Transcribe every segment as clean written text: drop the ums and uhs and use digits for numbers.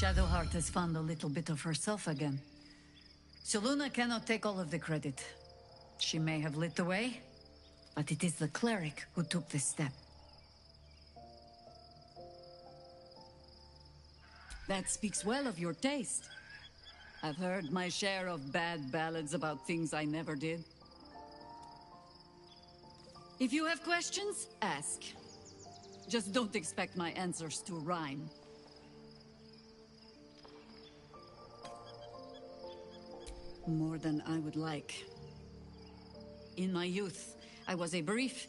Shadowheart has found a little bit of herself again. Soluna cannot take all of the credit. She may have lit the way, but it is the cleric who took this step. That speaks well of your taste. I've heard my share of bad ballads about things I never did. If you have questions, ask. Just don't expect my answers to rhyme. More than I would like. In my youth, I was a brief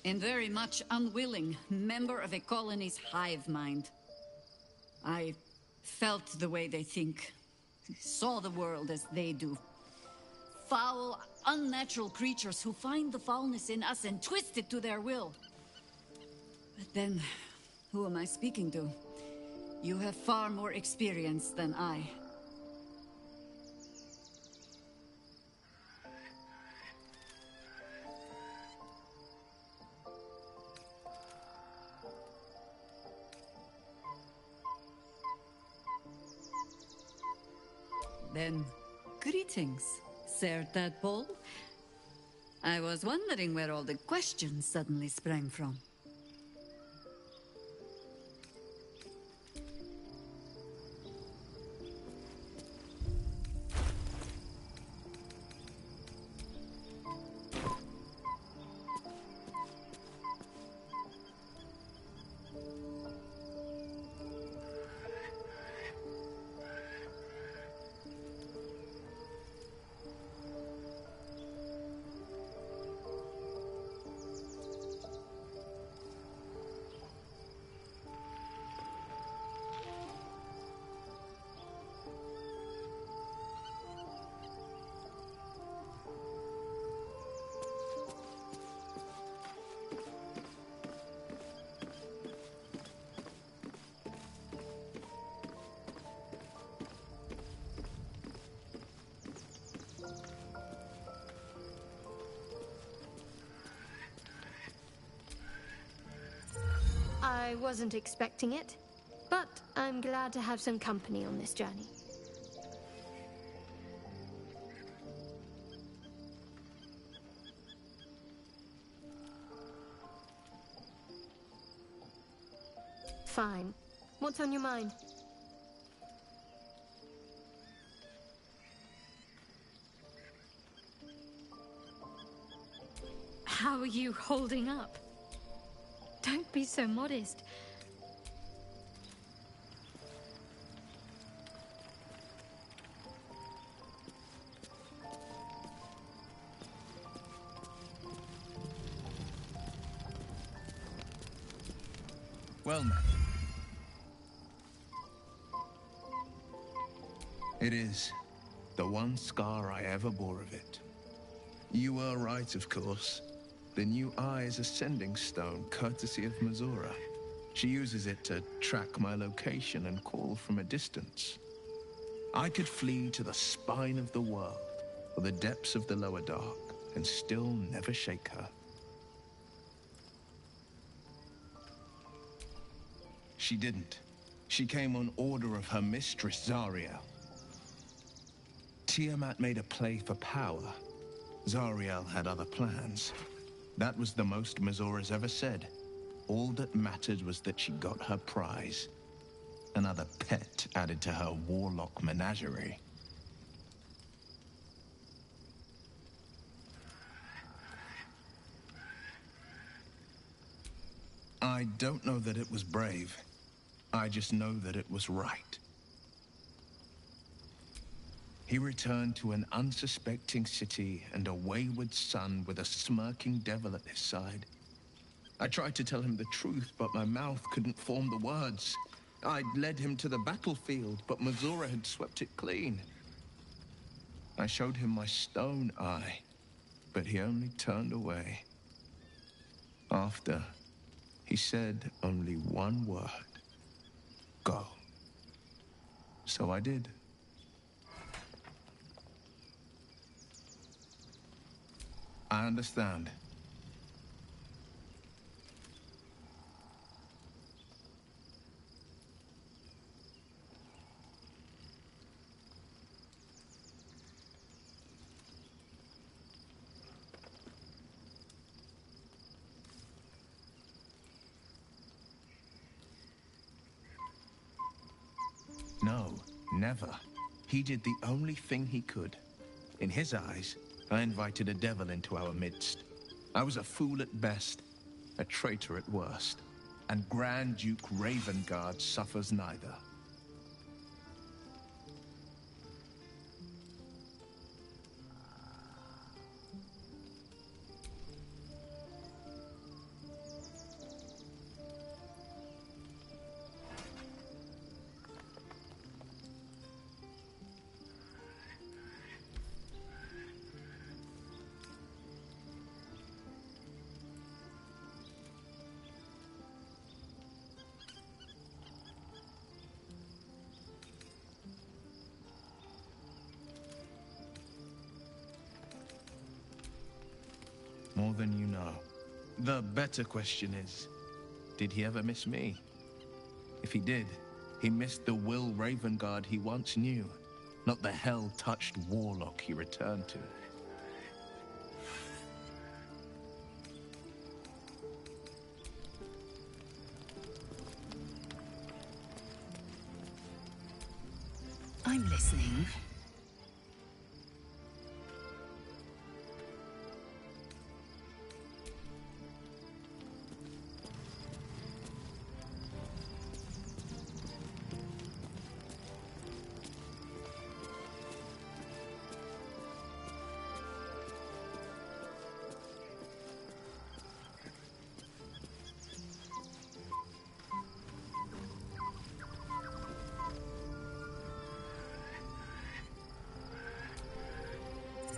and very much unwilling member of a colony's hive mind. I felt the way they think, saw the world as they do. Foul, unnatural creatures who find the foulness in us and twist it to their will. But then, who am I speaking to? You have far more experience than I. Then, greetings, Sir Tadpole. I was wondering where all the questions suddenly sprang from. I wasn't expecting it, but I'm glad to have some company on this journey. Fine. What's on your mind? How are you holding up? Don't be so modest. Well, now. It is the one scar I ever bore of it. You were right, of course. The new eye is a sending stone, courtesy of Mazura. She uses it to track my location and call from a distance. I could flee to the spine of the world, or the depths of the lower dark, and still never shake her. She didn't. She came on order of her mistress, Zariel. Tiamat made a play for power. Zariel had other plans. That was the most Mazura's ever said. All that mattered was that she got her prize. Another pet added to her warlock menagerie. I don't know that it was brave. I just know that it was right. He returned to an unsuspecting city and a wayward son with a smirking devil at his side. I tried to tell him the truth, but my mouth couldn't form the words. I'd led him to the battlefield, but Mazura had swept it clean. I showed him my stone eye, but he only turned away. After, he said only one word. Go. So I did. I understand. No, never. He did the only thing he could. In his eyes, I invited a devil into our midst. I was a fool at best, a traitor at worst. And Grand Duke Ravengard suffers neither. More than you know. The better question is, did he ever miss me? If he did, he missed the Will Ravengard he once knew, not the hell-touched warlock he returned to. I'm listening.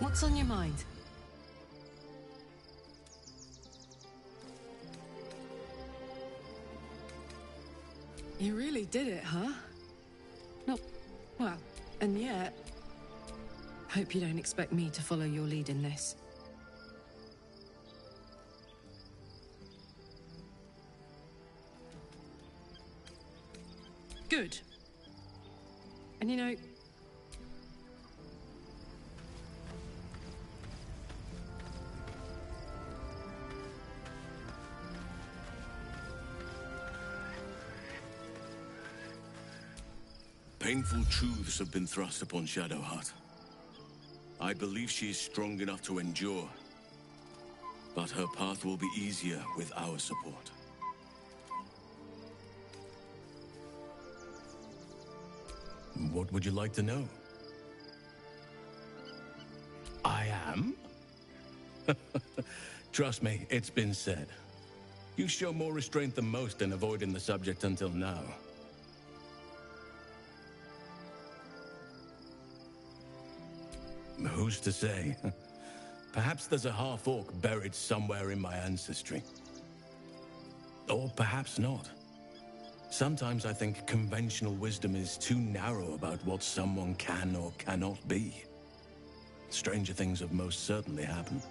What's on your mind? You really did it, huh? Not... well, and yet... Hope you don't expect me to follow your lead in this. Good. And you know... Painful truths have been thrust upon Shadowheart. I believe she is strong enough to endure, but her path will be easier with our support. What would you like to know? I am? Trust me, it's been said. You show more restraint than most in avoiding the subject until now. Who's to say? Perhaps there's a half-orc buried somewhere in my ancestry. Or perhaps not. Sometimes I think conventional wisdom is too narrow about what someone can or cannot be. Stranger things have most certainly happened.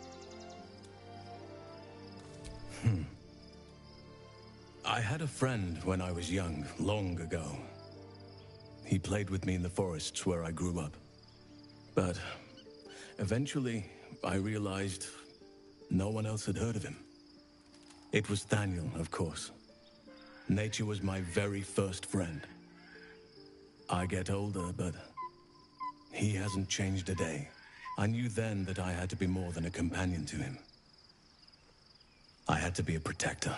I had a friend when I was young, long ago. He played with me in the forests where I grew up. But eventually, I realized no one else had heard of him. It was Thaniel, of course. Nature was my very first friend. I get older, but he hasn't changed a day. I knew then that I had to be more than a companion to him. I had to be a protector.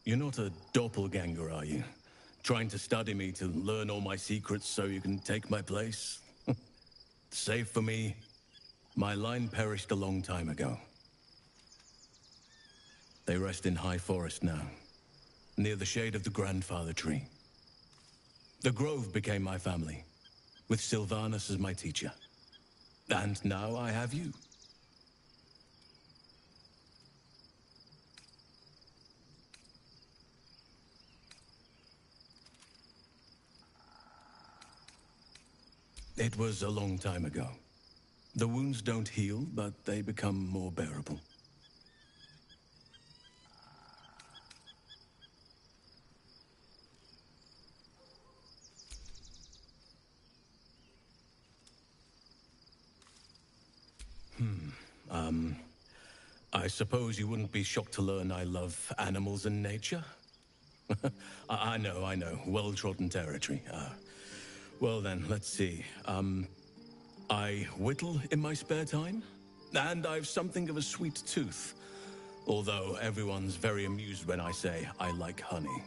You're not a doppelganger, are you? Trying to study me to learn all my secrets so you can take my place? Save for me, my line perished a long time ago. They rest in High Forest now, near the shade of the grandfather tree. The Grove became my family, with Sylvanas as my teacher. And now I have you. It was a long time ago. The wounds don't heal, but they become more bearable. I I suppose you wouldn't be shocked to learn I love animals and nature? I know. Well-trodden territory. Well then, let's see. I whittle in my spare time, and I've something of a sweet tooth. Although everyone's very amused when I say I like honey.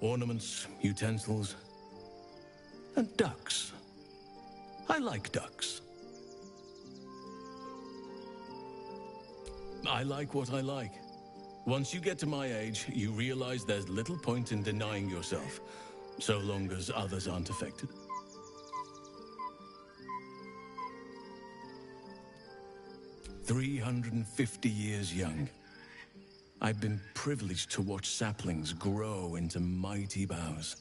Ornaments, utensils, and ducks. I like ducks. I like what I like. Once you get to my age, you realize there's little point in denying yourself, so long as others aren't affected. "350 years young. I've been privileged to watch saplings grow into mighty boughs.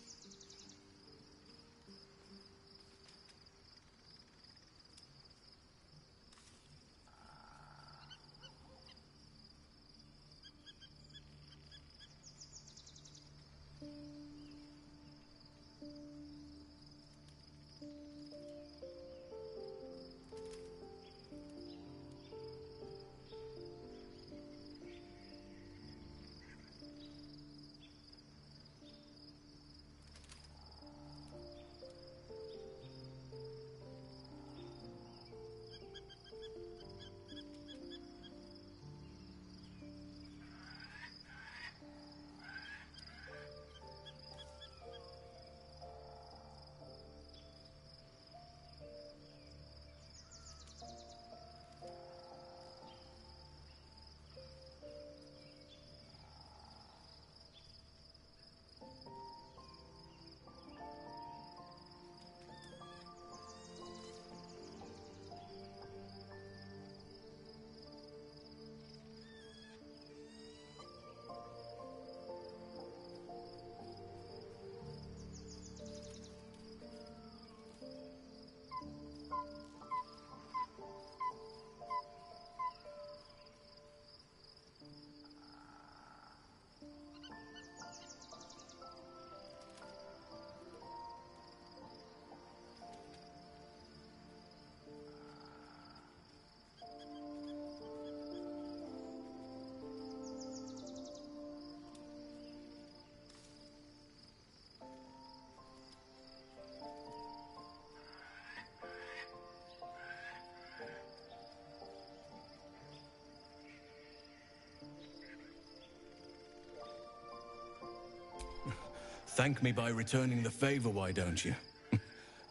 Thank me by returning the favor, why don't you?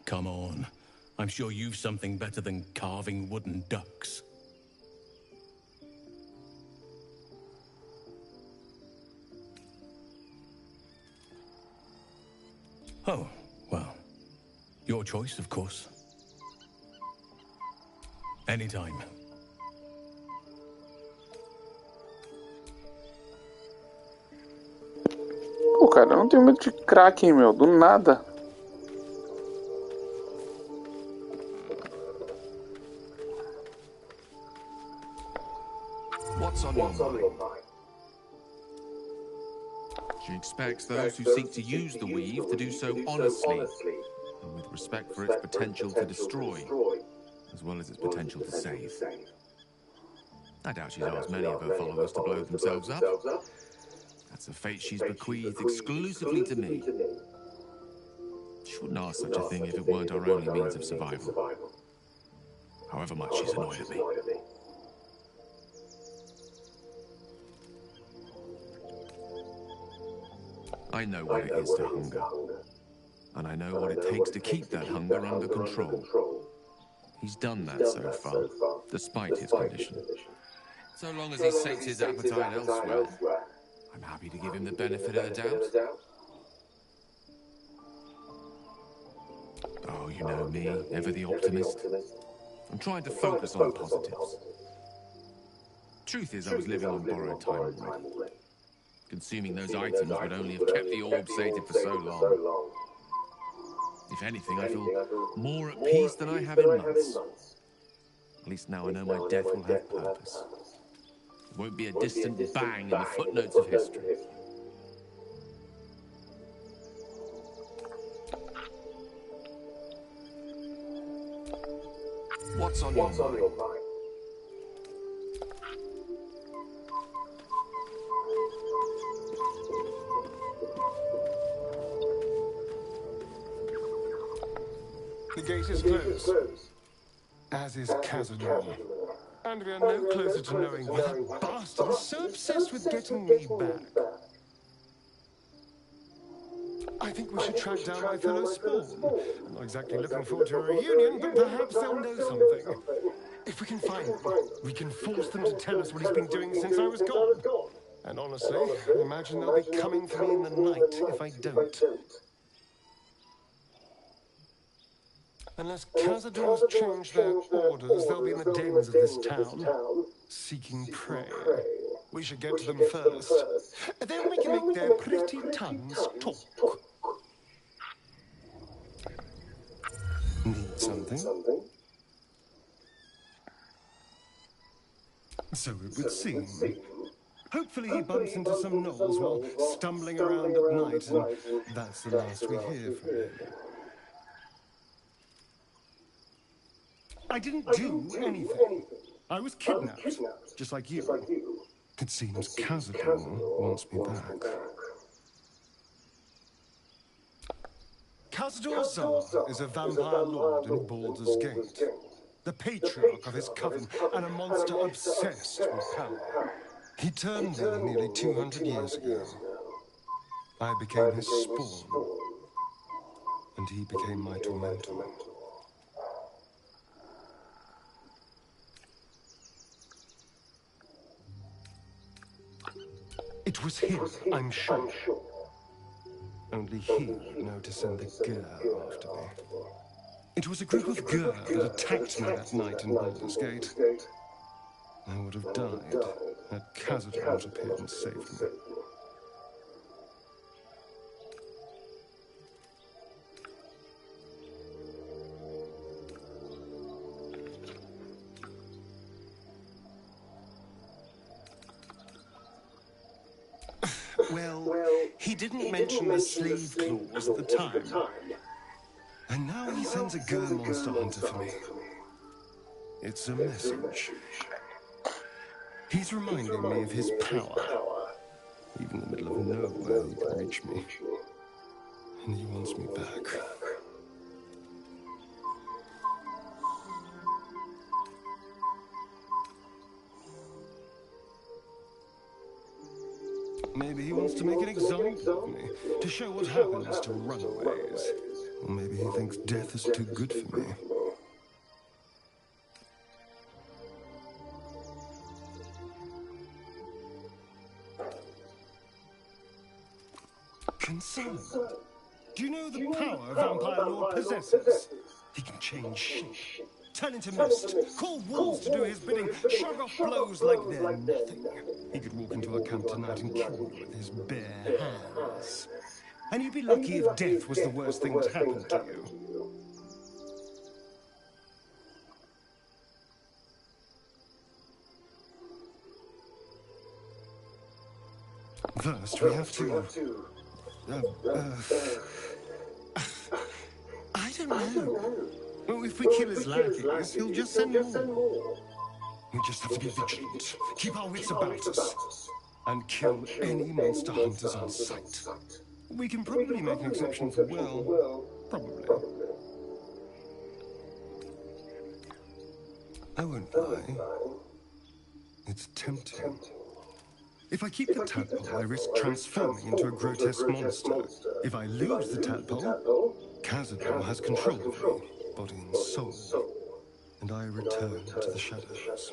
Come on. I'm sure you've something better than carving wooden ducks. Oh, well. Your choice, of course. Anytime. Pô, cara, eu não tenho medo de Kraken, meu. Do nada. What's on your mind? She expects those who seek to use the weave to do so honestly, and with respect for its potential to destroy, as well as its potential to save. I doubt she's asked many of her followers to blow themselves up. That's a fate she's bequeathed exclusively to me. She wouldn't ask such a thing if it weren't our only means of survival. However much she's annoyed at me. I know what it is to hunger. And I know what it takes to keep that hunger under control. He's done that so far, despite his condition. So long as he sates his appetite elsewhere, I'm happy to give him the benefit of the doubt. Oh, you know me, ever the optimist. I'm trying to focus on the positives. Truth is, I was living on borrowed time already. Consuming those items would only have kept the orb sated for so long. If anything, I feel more at peace than I have in months. At least now I know my death will have purpose. It won't be a distant bang in the footnotes of history. What's on your mind? The gate is closed, as is Cazador. And we are no closer to knowing why that bastard is so obsessed with getting me back. I think we should track down my fellow Spawn. I'm not exactly looking forward to a reunion, but perhaps they'll know something. If we can find them, we can force them to tell us what he's been doing since I was gone. And honestly, I imagine they'll be coming for me in the night if I don't. Unless Cazador's changed their orders, they'll be in the dens of this town, seeking prey. We should get to them first. Then we can make their pretty tongues talk. Need something? So it would seem. Hopefully he bumps into some gnolls while stumbling around at night, and that's the last we hear from him. I didn't do anything. I was kidnapped, just like you. It seems Cazador wants me back. Cazador Zar is a vampire lord in Baldur's Gate, the patriarch of his coven, and a monster obsessed with power. He turned me nearly 200 years ago. I became his spawn, and he became my tormentor. It was him, I'm sure. Only he would know to send the Gur after me. It was a group of Gur that attacked me that night in Baldur's Gate. I would have died had Cazador not appeared and saved me. Well, he didn't mention the slave clause at the time. And now he sends a Gur monster hunter for me. It's a message. He's reminding me of his power. Even in the middle of nowhere, he can reach me. And he wants me back. Maybe he wants to make an example of me, to show what happens to runaways. Or maybe he thinks death is too good for me. Concern. Do you know the power Vampire Lord possesses? He can change shape, turn into mist, call wolves to do his bidding, shrug off blows like they're nothing. He could walk into our camp tonight and kill you with his bare hands. And you'd be lucky if death was the worst thing that happened to you. First, we have to... I don't know. Well, if we kill his lackeys, he'll just send more. We just have to be vigilant, keep our wits about us, and kill any monster hunters on sight. We can probably make an exception for Will. Probably. I won't lie. It's tempting. If I keep the tadpole, I risk transforming into a grotesque monster. If I lose the tadpole, Cazador has control of me, body and soul, and I return to the shadows.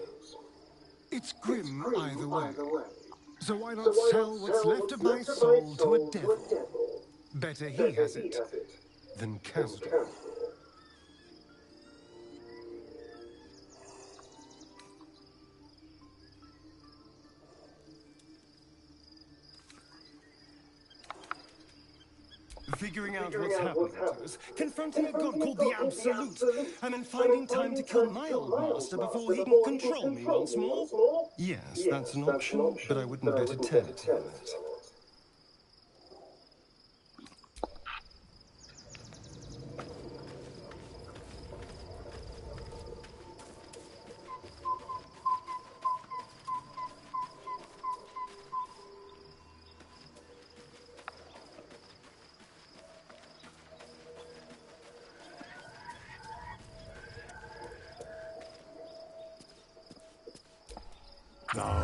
It's grim either way. So why not sell what's left of my soul to a devil? Better he has it than Cazador. figuring out what's happening to us, confronting a god called the Absolute, and then finding time to kill my old master before he can control me once more? Yes, that's an option, but I wouldn't bet eternity on it.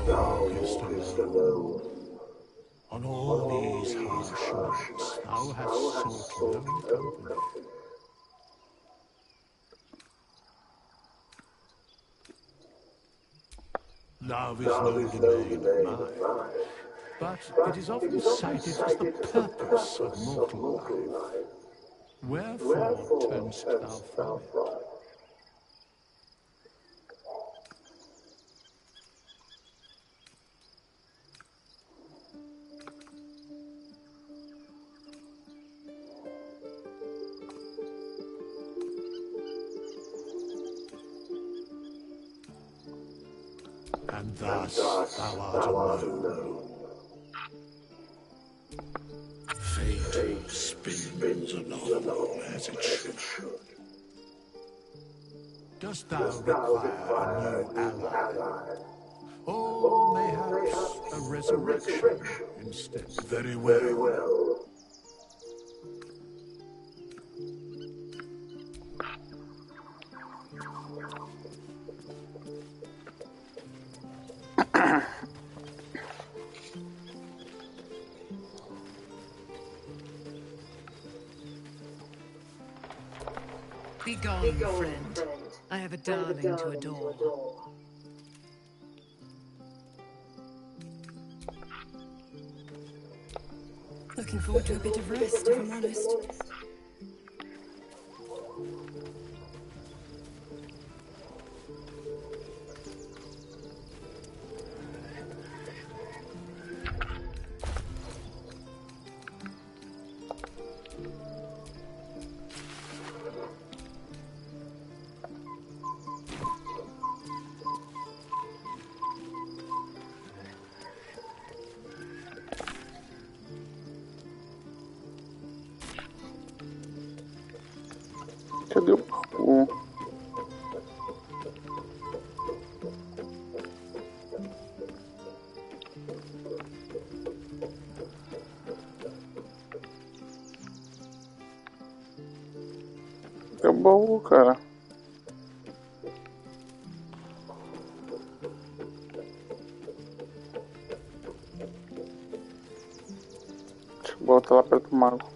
Thou livest alone. On all these harsh nights, thou hast sought lone company. Love is no domain of mine, but it is often cited as the purpose of mortal life. Wherefore turnst thou from it? And thus thou art alone. Fate spins along as it should. Dost thou require a new ally? Or mayhaps a resurrection instead? Very well. Be gone, friend. I have a darling to adore. Looking forward to a bit of rest, if I'm honest. Cadê o baú? Cadê o baú, cara? Deixa eu botar lá perto do mago.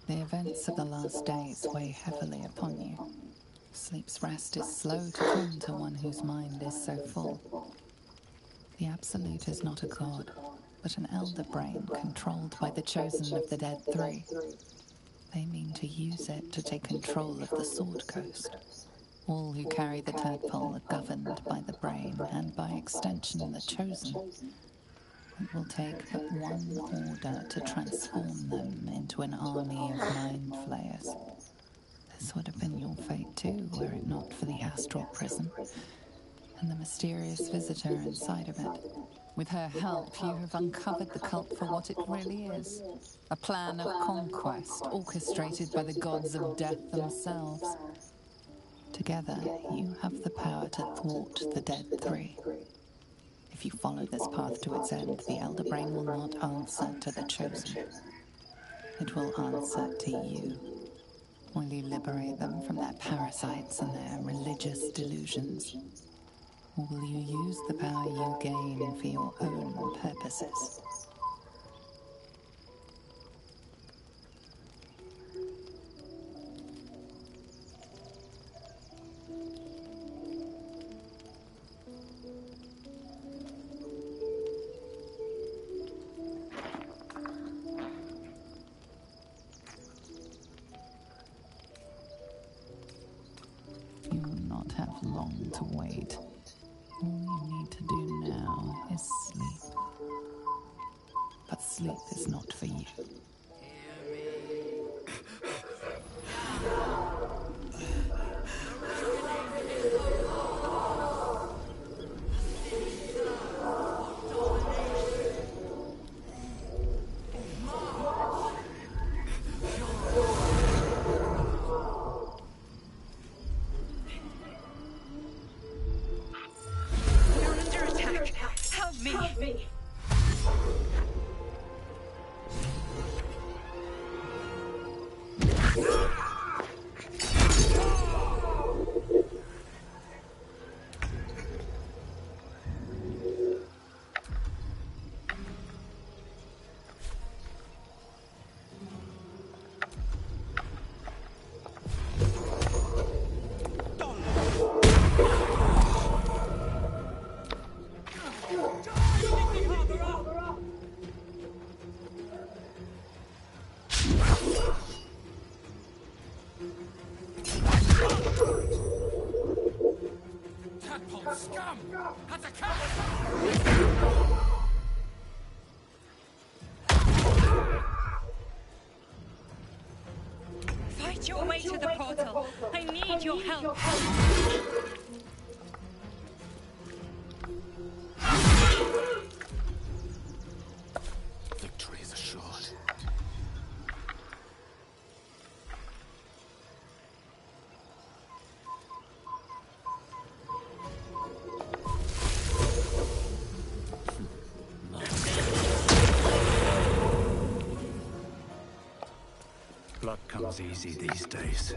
The events of the last days weigh heavily upon you. Sleep's rest is slow to come to one whose mind is so full. The Absolute is not a god, but an elder brain controlled by the chosen of the Dead Three. They mean to use it to take control of the Sword Coast. All who carry the tadpole are governed by the brain, and by extension the chosen. It will take but one order to transform them into an army of mind flayers. This would have been your fate too, were it not for the astral prison and the mysterious visitor inside of it. With her help, you have uncovered the cult for what it really is. A plan of conquest orchestrated by the gods of death themselves. Together, you have the power to thwart the Dead Three. If you follow this path to its end, the Elder Brain will not answer to the Chosen. It will answer to you. Will you liberate them from their parasites and their religious delusions? Or will you use the power you gain for your own purposes? You will not have long to wait. All you need to do now is sleep. But sleep is not for you. Fight your way to the portal. I need your help. Victory is assured. Blood comes easy these days.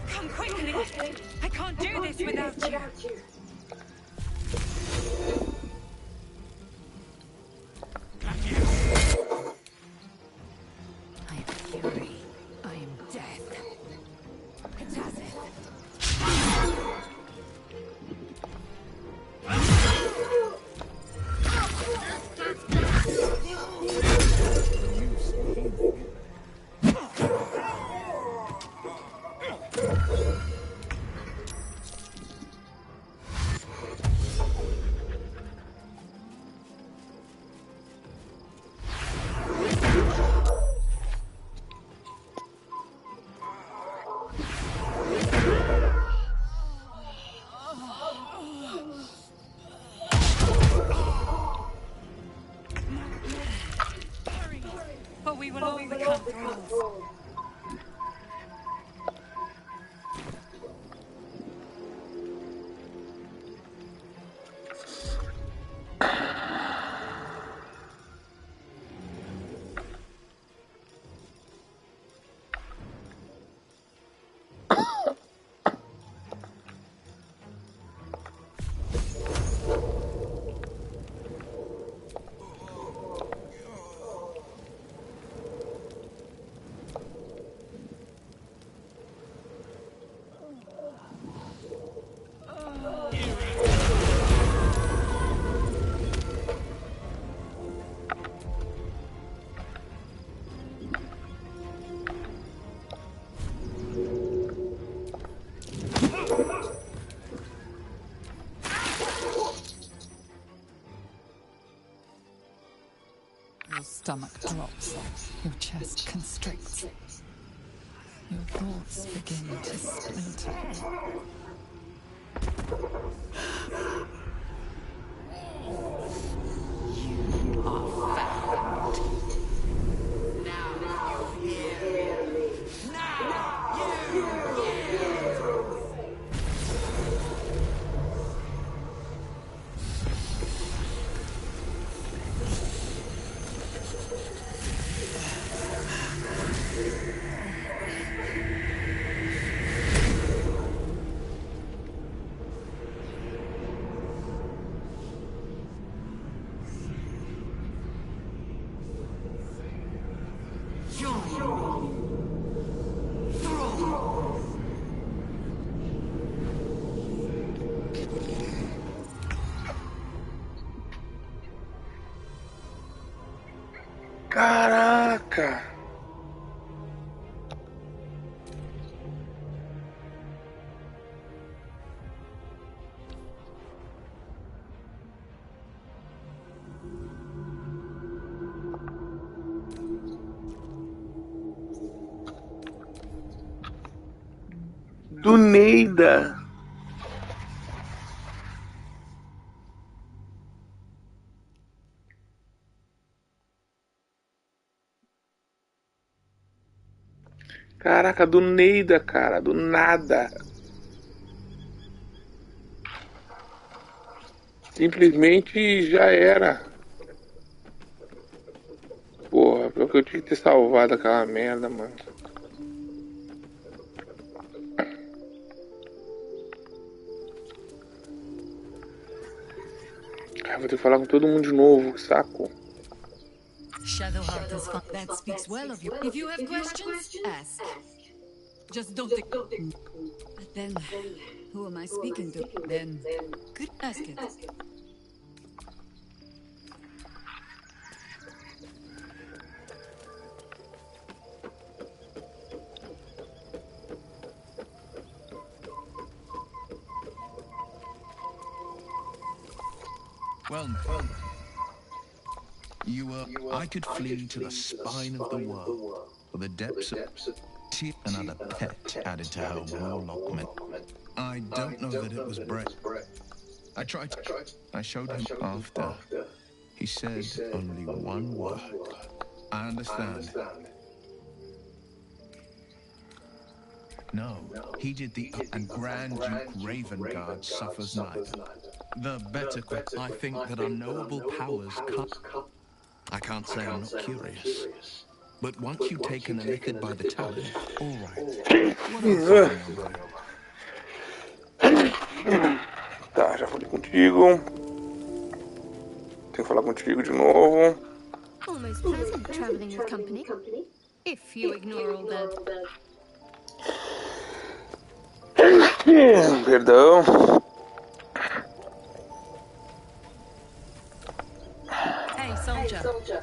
Come quickly! I can't do this without you. I am fury. I am death. It does it. Use but we will overcome thralls. Your stomach drops, your chest constricts, your thoughts begin to splinter. You are found. Now you hear me. Now you hear. Caraca! Do Neida. Caraca, do Neida, cara, do nada. Simplesmente já era. Porra, pior que eu tinha que ter salvado aquela merda, mano. Cara, vou ter que falar com todo mundo de novo, que saco. Shadowheart is fun. That speaks well of you. If you have questions, ask. Just don't think. But then, who am I speaking to? Then, could ask it. Well, I could flee to the spine of the world, or the depths of another pet added to her warlock men. I don't know that it was Brett. I tried. I showed him after. He said only one word. I understand. No, he did the and Grand Duke Ravengard suffers neither. The better I think that unknowable powers come. I can't say I'm not curious. But once you've taken a method by the talon, all right. What else is on your mind? Tá, já falei contigo. Tenho que falar contigo de novo. Almost pleasant traveling with company. If you ignore all that. Perdão. Hey, soldier.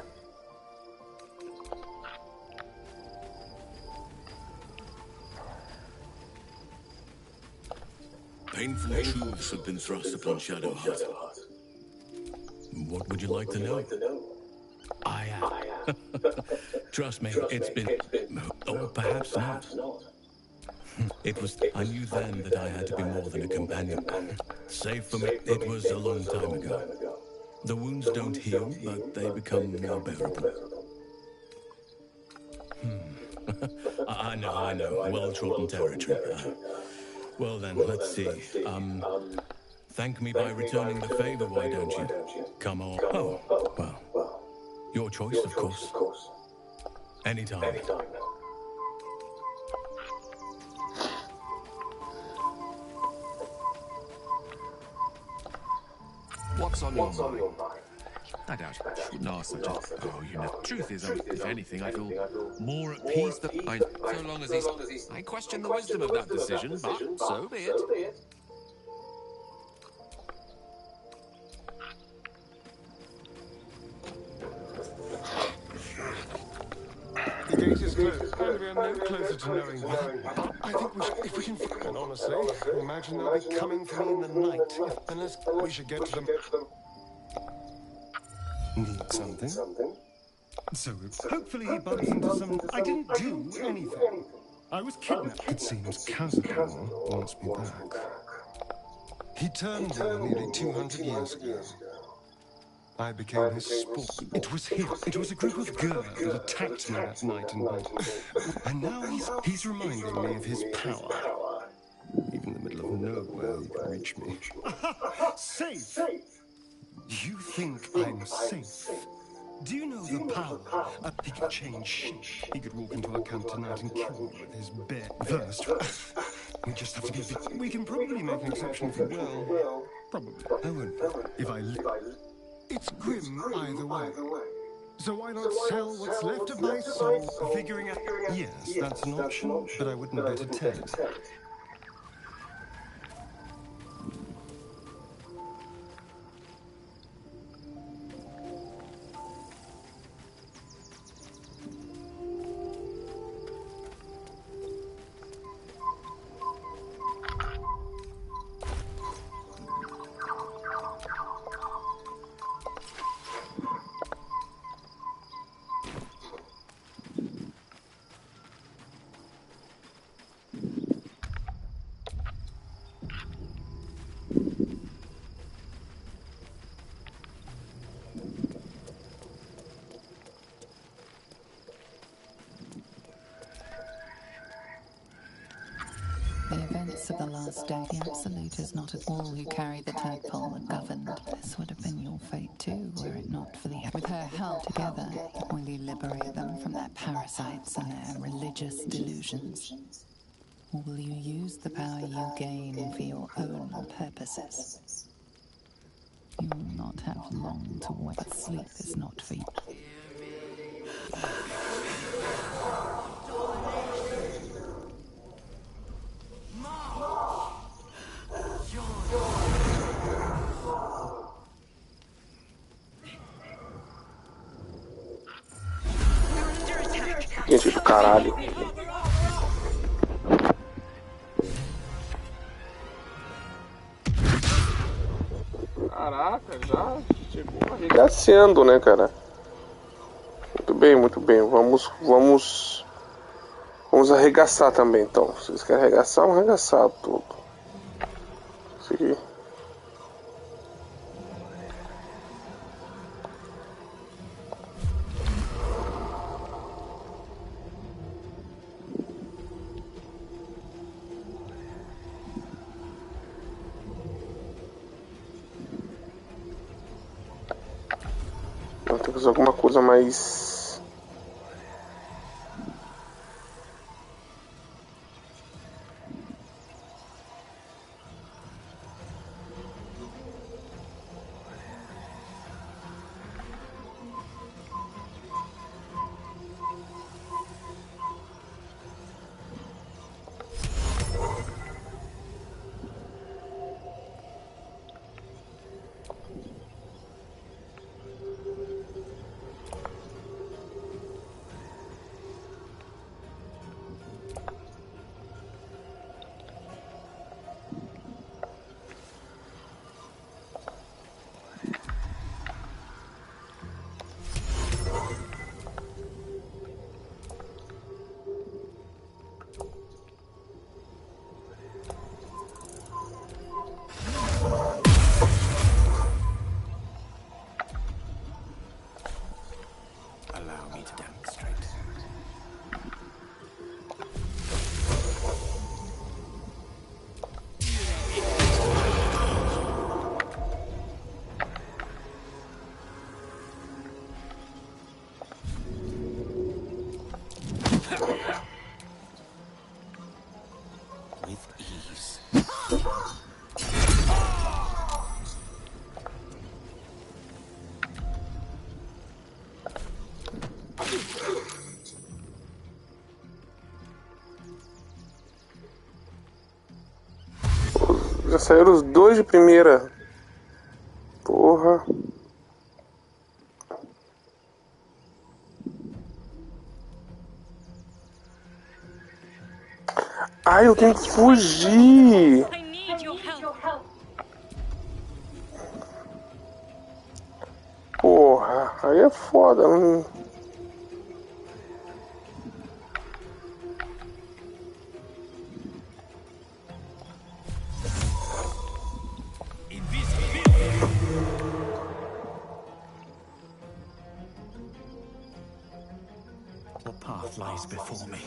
Painful truths have been thrust upon Shadowheart. What would you like to know? I am. Trust me, it's been... Or perhaps not. It was... I knew then that I had to be more than a companion. Save for me, it was a long time ago. The wounds don't heal, but they become more bearable. I know. Well-trodden territory. Well then, let's see. Thank me by returning the favor, why don't you? Come on. Oh, well. Your choice, of course. Anytime. What's on your mind? I doubt you shouldn't ask such a... Oh, you know, truth is, if anything, I feel more at peace than I... So long as he's... I question the wisdom of that decision, but so be it. The gate is closed, and we are no closer to knowing why. But I think if we can... And honestly, imagine they'll be coming for me in the night. Unless we should get to them... Need something? So, hopefully he bumps into some... I didn't do anything. I was kidnapped. It seems Khazad wants me back. He turned there nearly 200 years ago. I became his sport. It was him. It was a group of girls that attacked me that night and now he's reminding me of his power. Even in the middle of nowhere, he can reach me. Safe! You think I'm safe? Do you know the power? He could change shape. He could walk into our camp tonight and kill me with his bare... First, we just have to be a bit... We can probably make an exception if you will. Probably. I won't. If I... It's grim either way. So why not sell what's left of my soul, figuring out... Yes, that's an option, but I wouldn't bet a tent. The events of the last day, the Absolute is not at all who carry the tadpole are governed. This would have been your fate too, were it not for the... With her help together, will you liberate them from their parasites and their religious delusions? Or will you use the power you gain for your own purposes? You will not have long to wait, but sleep is not for you. Gente do caralho. Caraca, já chegou arregaçando, né, cara? Muito bem, muito bem. Vamos arregaçar também, então. Se vocês querem arregaçar, vamos arregaçar tudo. Isso aqui. Tem que fazer alguma coisa mais... With ease. Já saíram os dois de primeira. Porra. Ai, eu tenho que fugir. I need your help. Porra, aí é foda. Não... What path lies before me?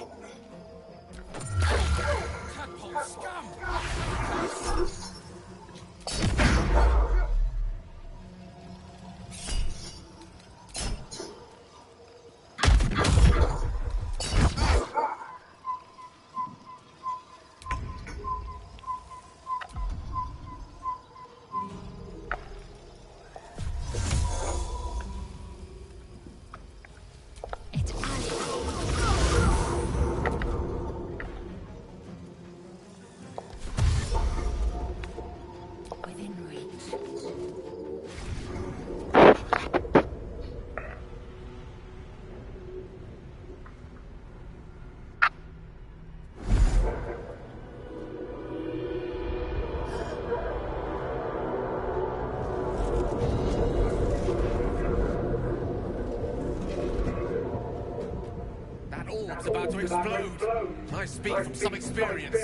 That orb's about to explode. I speak from some experience.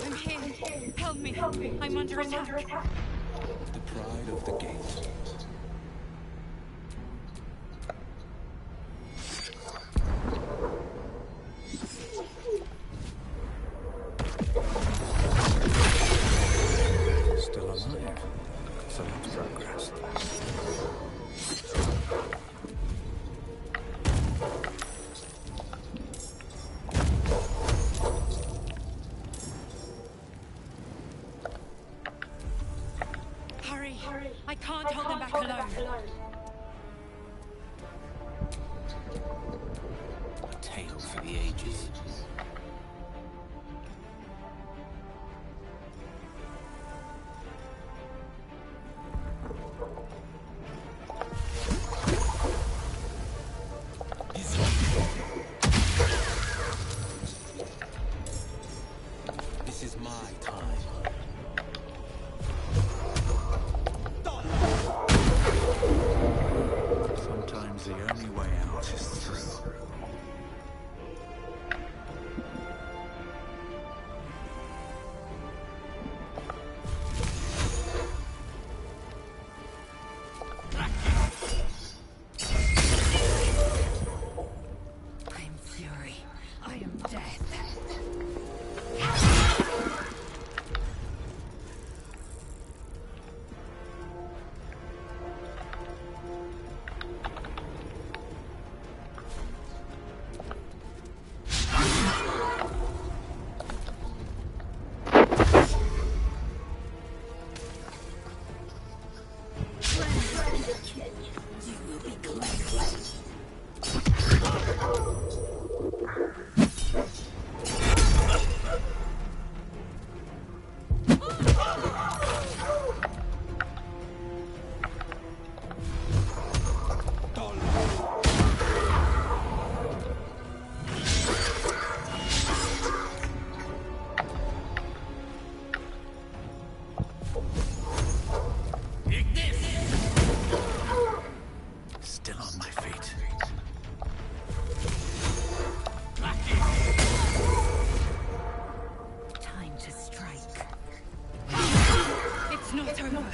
I'm here. Help me. I'm under attack. The pride of the gate. Still alive. So much progress. Hurry. I can't hold them back alone. A tale for the ages. This is my time. Sometimes the only way out is through.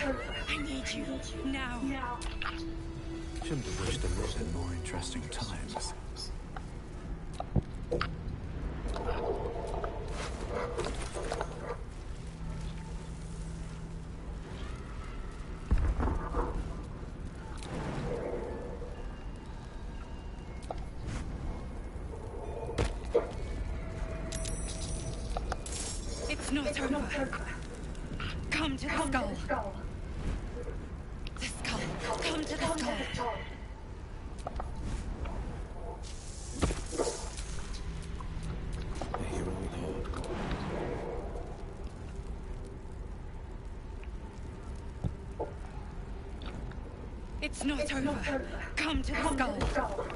I need you now. Shouldn't have wished to live in more interesting times. It's not over. Come to the skull. The skull. Come to the skull. It's not over. Come to the skull.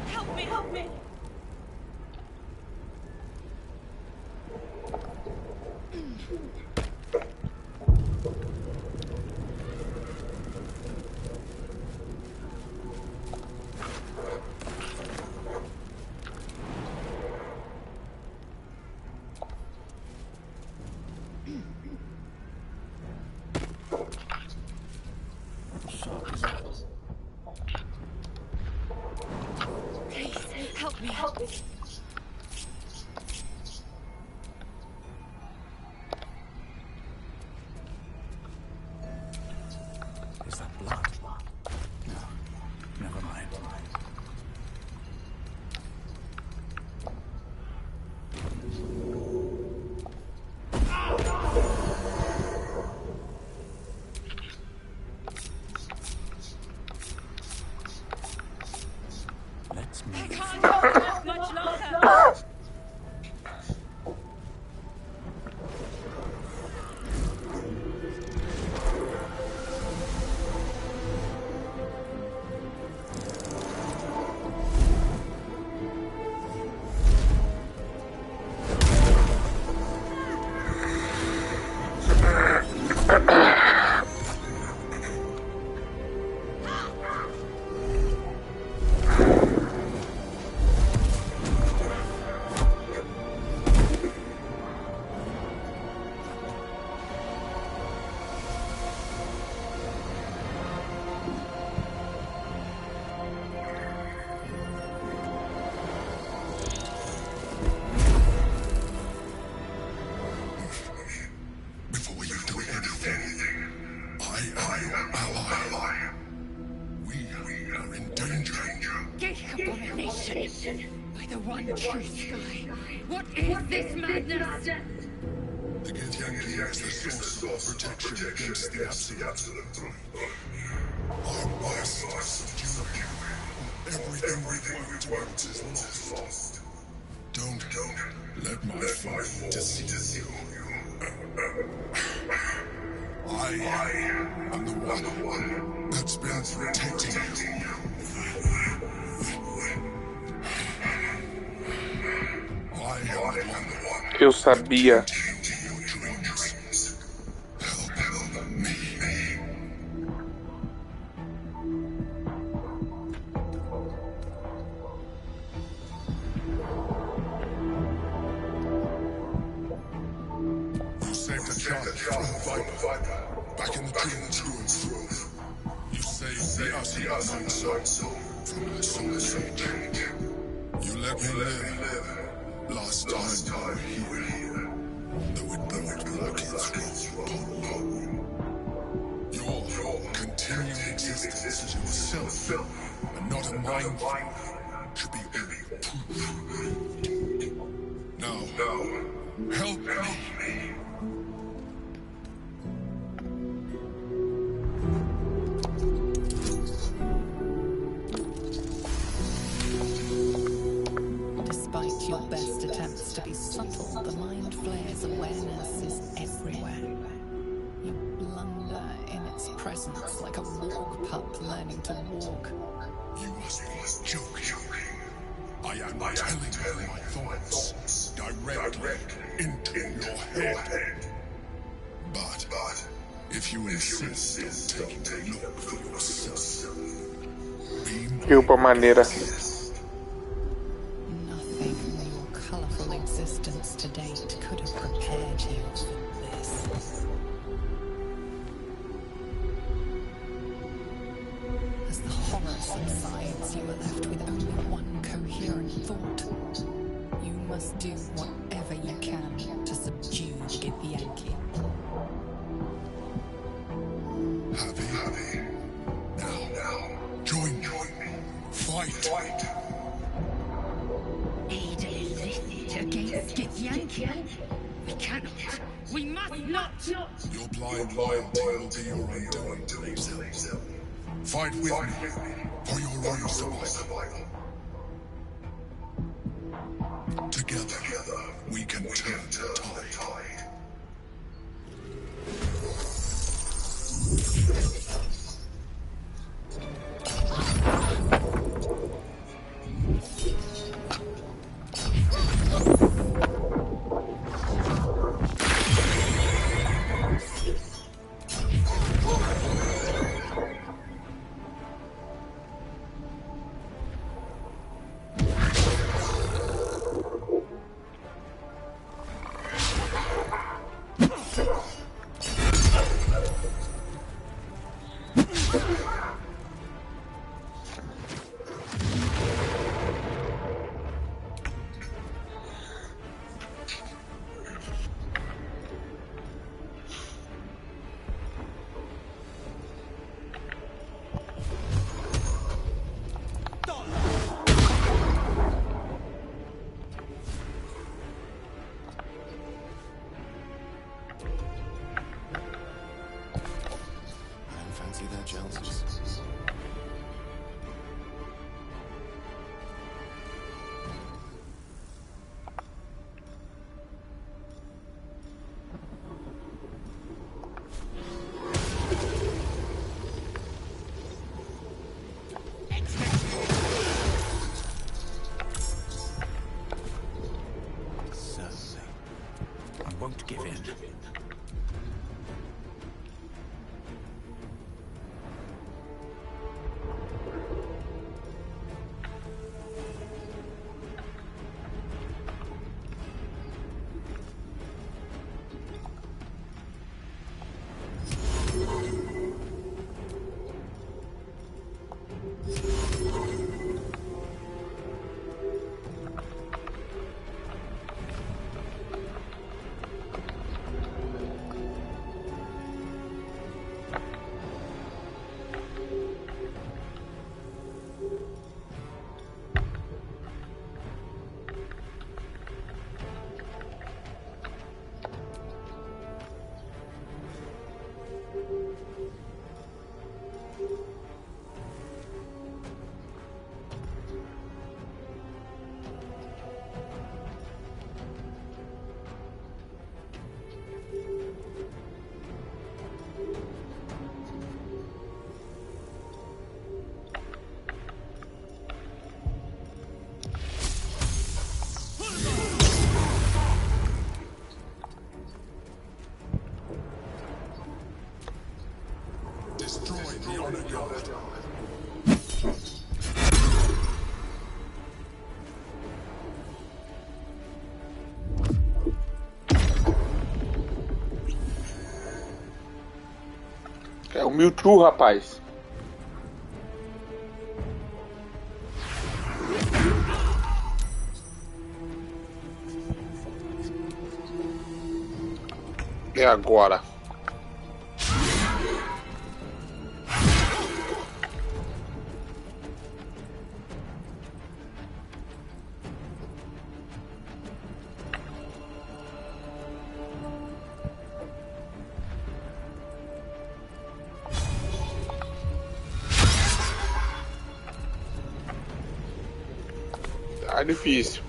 Help me, help me. Please, help me. Help me. Is that blood? No, never mind. Let's move. I can't hold off much longer. Before you do anything, I am your ally. We are in danger. Gate abomination. By the one true sky. What is this madness? The Githyanki is the source of protection against the Absolute. I must subdue it. Everything we've worked towards is lost. Don't let my fight deceive you. I am the one that's been protecting you. I am the one Eu sabia. protecting your dreams. Help me. You saved a child from a viper back in the King's Grove. You saved the Absolute soul from the soul age. You let me live last time you were here, though it brought rockets from your continued existence as yourself and not a mind should be proved. Now, help me. Despite your best attempts to be subtle, the mind flayer's awareness is everywhere. You blunder in its presence like a walk pup learning to walk. You must be joking. I am telling you my thoughts directly into your head. But if you insist on taking a look for yourself, be Que roupa maneira. Nothing in your colorful existence to date could have prepared you for this. As the horror subsides, you are left with only one coherent thought. You must do whatever you can to subdue the Githyanki. Happy? Now, join me. Fight. Aid illicit against Githyanki. We cannot. We must not. Your blind loyalty will be your undoing, Lazel. Fight with me for your own survival. Together, we can turn the tide. Won't give in. Destroy the honor guard. É o Mewtwo, rapaz. É agora. Tá difícil.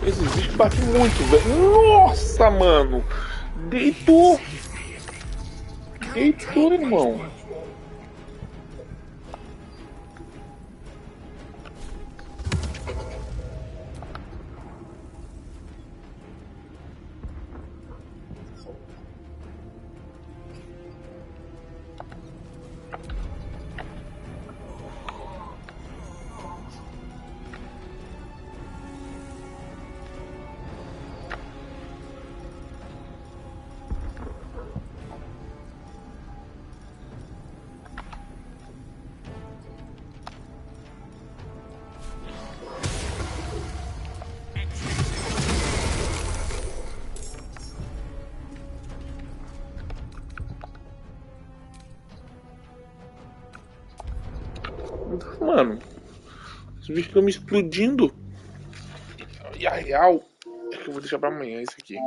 Esses bichos batem muito, velho. Nossa, mano. Deitou. Deitou, irmão. Mano, os bichos ficam me explodindo. E a real é que eu vou deixar pra amanhã isso aqui.